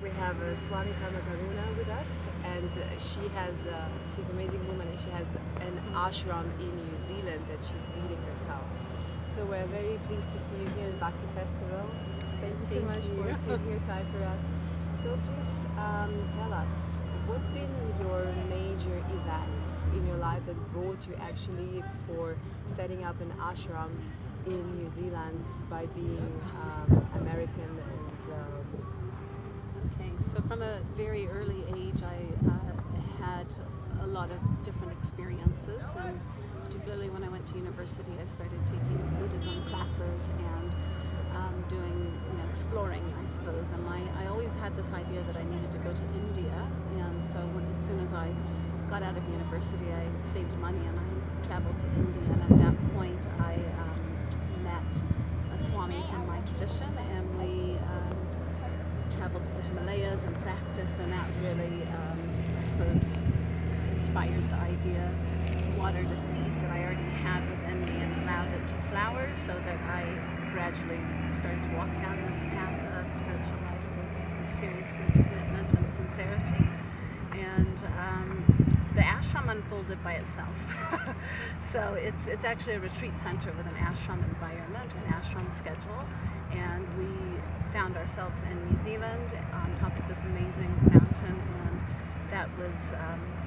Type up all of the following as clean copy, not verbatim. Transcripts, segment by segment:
We have Swami Karma Karuna with us, and she's an amazing woman, and she has an ashram in New Zealand that she's leading herself. So we're very pleased to see you here at Bhakti Festival. Thank you so much for taking your time for us. So please tell us, what's been your major events in your life that brought you actually for setting up an ashram in New Zealand by being American and Okay, so from a very early age, I had a lot of different experiences, and particularly when I went to university, I started taking Buddhism classes and doing, exploring, I suppose. And I always had this idea that I needed to go to India, and so as soon as I got out of university, I saved money and I traveled to India. And at that point, I met a Swami from my tradition, and we traveled to the Himalayas and practiced, and that really, I suppose, inspired the idea, watered a seed that I already had within me and allowed it to flower, so that I gradually started to walk down this path of spiritual life with seriousness, commitment, and sincerity. And the ashram unfolded by itself. So it's actually a retreat center with an ashram environment, an ashram schedule, and we found ourselves in New Zealand on top of this amazing mountain, and that was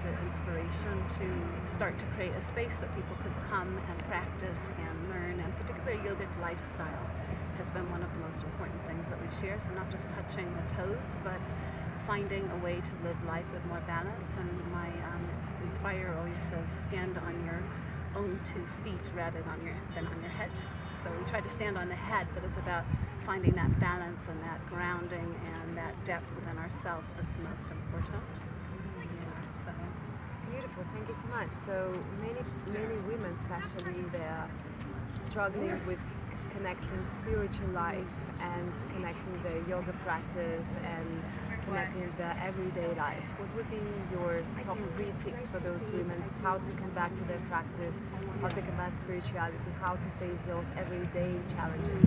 the inspiration to start to create a space that people could come and practice and learn, and particularly yogic lifestyle has been one of the most important things that we share. So not just touching the toes, but finding a way to live life with more balance. And my inspire always says, stand on your own 2 feet rather than on your head. So we try to stand on the head, but it's about finding that balance and that grounding and that depth within ourselves that's the most important. Yeah, so beautiful. Thank you so much. So many women, especially, they're struggling with connecting spiritual life and connecting their yoga practice and connecting their everyday life. What would be your top 3 tips for those women? How to come back to their practice, how to come back to spirituality, how to face those everyday challenges?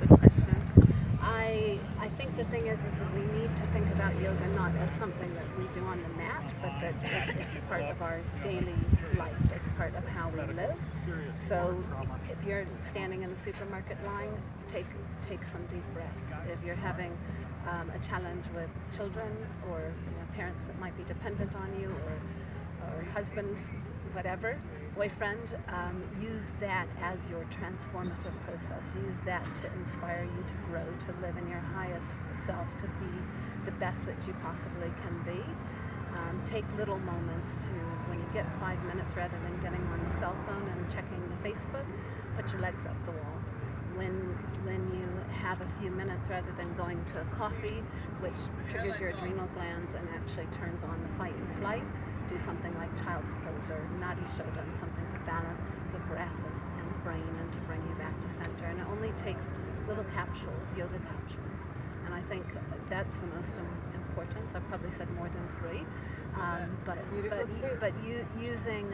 good question. I think the thing is that we need to think about yoga not as something that we do on the mat, but that it's a part of our daily life. It's part of how we live. So if you're standing in the supermarket line, take some deep breaths. If you're having a challenge with children or parents that might be dependent on you, or husband, whatever, boyfriend, use that as your transformative process. Use that to inspire you to grow, to live in your highest self, to be the best that you possibly can be. Take little moments to, when you get 5 minutes, rather than getting on the cell phone and checking the Facebook, put your legs up the wall. When you have a few minutes, rather than going to a coffee, which triggers your adrenal glands and actually turns on the fight and flight, do something like child's pose or nadi shodhan, something to balance the breath and the brain and to bring you back to center. And it only takes little capsules, yoga capsules. And I think that's the most important. I've probably said more than 3. But using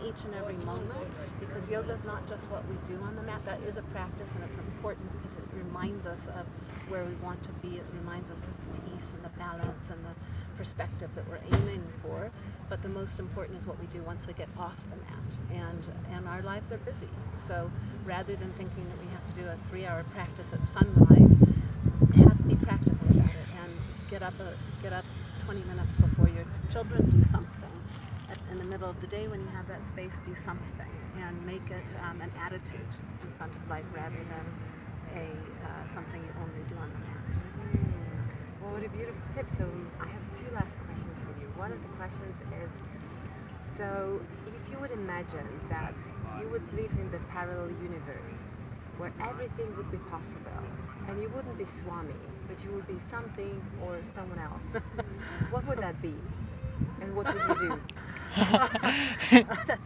each and every moment, because yoga is not just what we do on the mat. That is a practice, and it's important because it reminds us of where we want to be. It reminds us of the peace and the balance and the perspective that we're aiming for. But the most important is what we do once we get off the mat, and our lives are busy. So rather than thinking that we have to do a 3-hour practice at sunrise, be practical about it and get up 20 minutes before your children. Do something in the middle of the day when you have that space. Do something and make it an attitude in front of life rather than something you only do on the mat. Well, what a beautiful tip. So I have 2 last questions for you. One of the questions is, so if you would imagine that you would live in the parallel universe where everything would be possible, and you wouldn't be Swami, but you would be something or someone else, what would that be? And what would you do?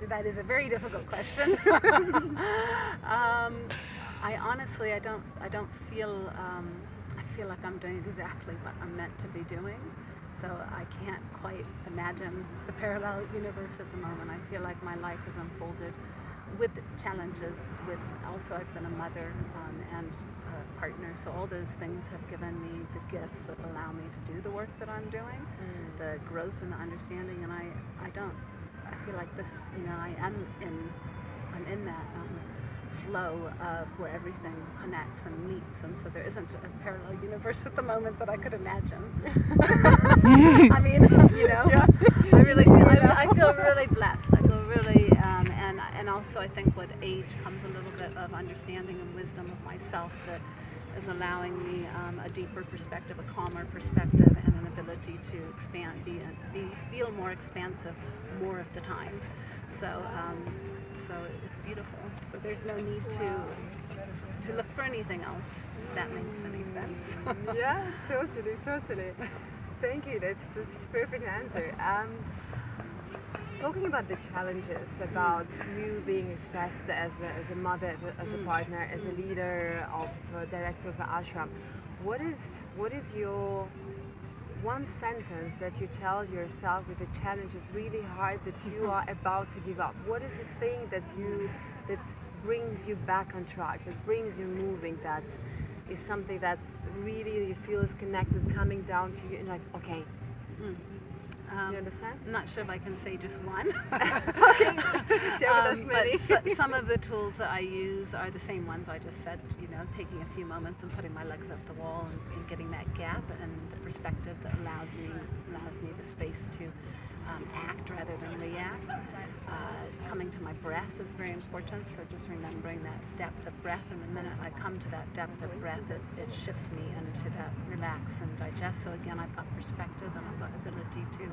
That is a very difficult question. I honestly, I don't feel. I feel like I'm doing exactly what I'm meant to be doing. So I can't quite imagine the parallel universe at the moment. I feel like my life has unfolded with challenges. Also, I've been a mother and partner. So all those things have given me the gifts that allow me to do the work that I'm doing, the growth and the understanding. And I feel like this, I'm in that flow of where everything connects and meets, and so there isn't a parallel universe at the moment that I could imagine. I mean, Yeah. I feel really blessed. I feel really, and also I think with age comes a little bit of understanding and wisdom of myself that is allowing me a deeper perspective, a calmer perspective, and an ability to expand, feel more expansive more of the time. So it's beautiful. So there's no need to look for anything else, if that makes any sense. Yeah, totally. Thank you. That's a perfect answer. Talking about the challenges, about you being expressed as a mother, as a partner, as a leader of director of the ashram, what is your one sentence that you tell yourself with the challenge is really hard, that you are about to give up? What is this thing that brings you back on track, that brings you moving, that is something that really you feel is connected, coming down to you, and like, okay. You understand? I'm not sure if I can say just one. Okay. Share with us many. But some of the tools that I use are the same ones I just said, taking a few moments and putting my legs up the wall and getting that gap and the perspective that allows me the space to act rather than react. Coming to my breath is very important, so just remembering that depth of breath, and the minute I come to that depth of breath, it shifts me into that relax and digest. So again, I've got perspective and I've got ability to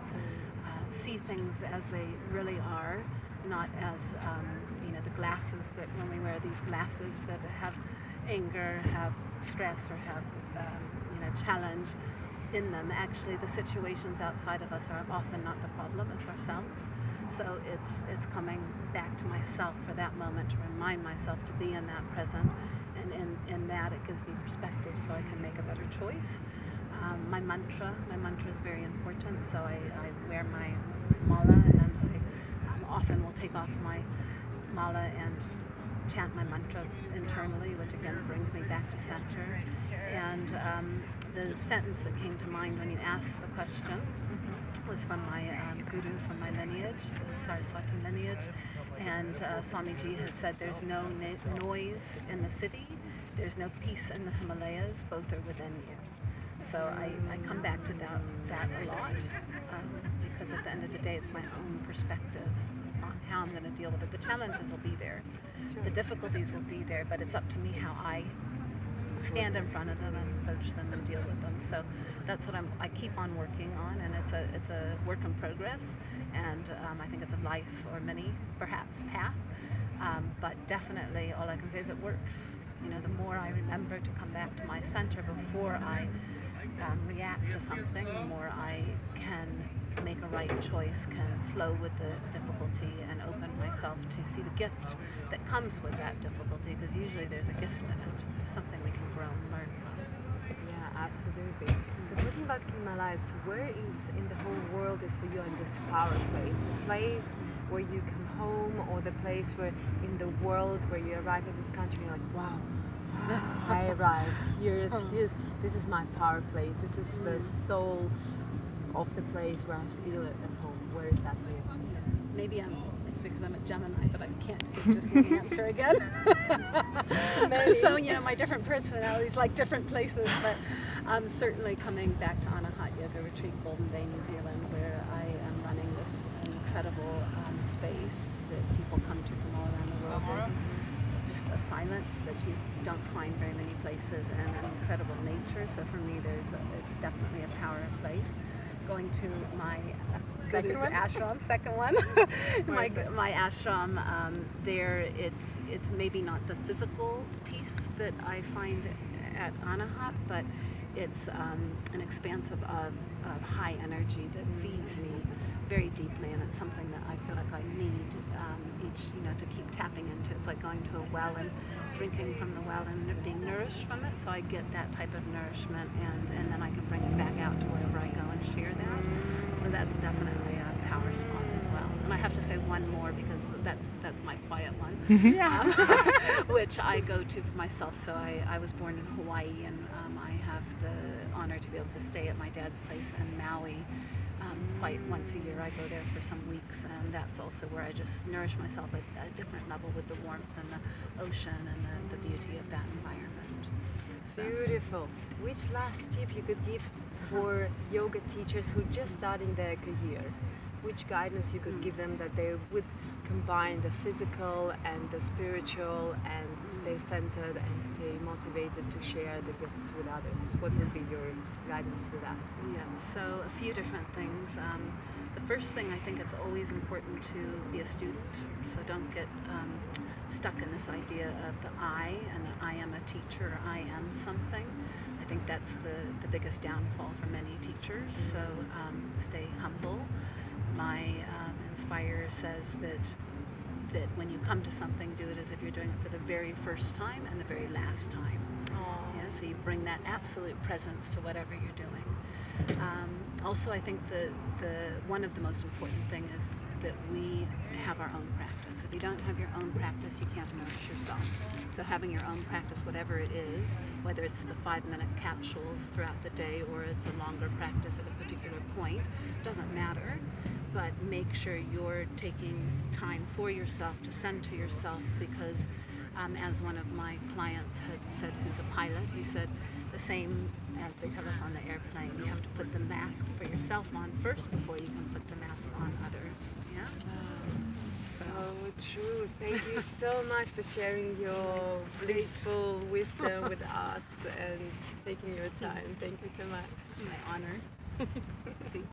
see things as they really are, not as the glasses that when we wear these glasses that have anger, have stress, or have challenge in them. Actually, the situations outside of us are often not the problem, it's ourselves. So it's coming back to myself for that moment to remind myself to be in that present, and in that it gives me perspective so I can make a better choice. My mantra is very important, so I wear my mala, and I often will take off my mala and chant my mantra internally, which again brings me back to center. And the sentence that came to mind when you asked the question was from my guru, from my lineage, the Saraswati lineage. And Swamiji has said there's no noise in the city, there's no peace in the Himalayas, both are within you. So I come back to that a lot, because at the end of the day it's my own perspective on how I'm going to deal with it. The challenges will be there, the difficulties will be there, but it's up to me how I stand in front of them and approach them and deal with them. So that's what I keep on working on, and it's a work in progress, and I think it's a life or many perhaps path, but definitely all I can say is it works. The more I remember to come back to my center before I react to something, the more I can make a right choice, can flow with the difficulty, and open myself to see the gift that comes with that difficulty, because usually there's a gift in it. There's something we can grow and learn from. Yeah, absolutely. So talking about Himalayas, where is in the whole world is for you in this power place? The place where you come home, or the place where in the world where you arrive in this country, you're like, wow, I arrived. This is my power place. This is the soul of the place where I feel it at home. Where is that for you? Maybe it's because I'm a Gemini, but I can't give just one answer again. So, my different personalities like different places, but certainly coming back to Anahata Yoga Retreat, Golden Bay, New Zealand, where I am running this incredible space that people come to from all around the world. There's just a silence that you don't find very many places, and an incredible nature. So for me, it's definitely a power place. Going to my second one, my ashram, there it's maybe not the physical piece that I find at Anahata, but it's an expansive of high energy that feeds me very deeply, and it's something that I feel like I need to keep tapping into. It's like going to a well and drinking from the well and being nourished from it. So I get that type of nourishment, and then I can bring it back out to wherever I go and share that. So that's definitely a power spot as well. And I have to say, one more because that's my quiet one, Yeah. which I go to for myself. So I was born in Hawaii, and I have the honor to be able to stay at my dad's place in Maui. Quite once a year I go there for some weeks, and that's also where I just nourish myself at a different level with the warmth and the ocean and the beauty of that environment. So, Beautiful. Which last tip you could give for yoga teachers who just starting their career? Which guidance you could give them that they would combine the physical and the spiritual and stay centered and stay motivated to share the gifts with others? What would be your guidance for that? yeah, so a few different things. The first thing, I think it's always important to be a student, so don't get stuck in this idea of the I, and that I am a teacher, I am something. I think that's the biggest downfall for many teachers, so stay humble. My Inspire says that when you come to something, do it as if you're doing it for the very first time and the very last time. Yeah, so you bring that absolute presence to whatever you're doing. Also, I think the one of the most important thing is that we have our own practice. If you don't have your own practice, you can't nourish yourself. So having your own practice, whatever it is, whether it's the 5-minute capsules throughout the day or it's a longer practice at a particular point, doesn't matter. But make sure you're taking time for yourself to send to yourself, because as one of my clients had said, who's a pilot, he said the same as they tell us on the airplane, you have to put the mask for yourself on first before you can put the mask on others. Yeah. So true. Thank you so much for sharing your blissful wisdom with us and taking your time. Thank you so much. My honor.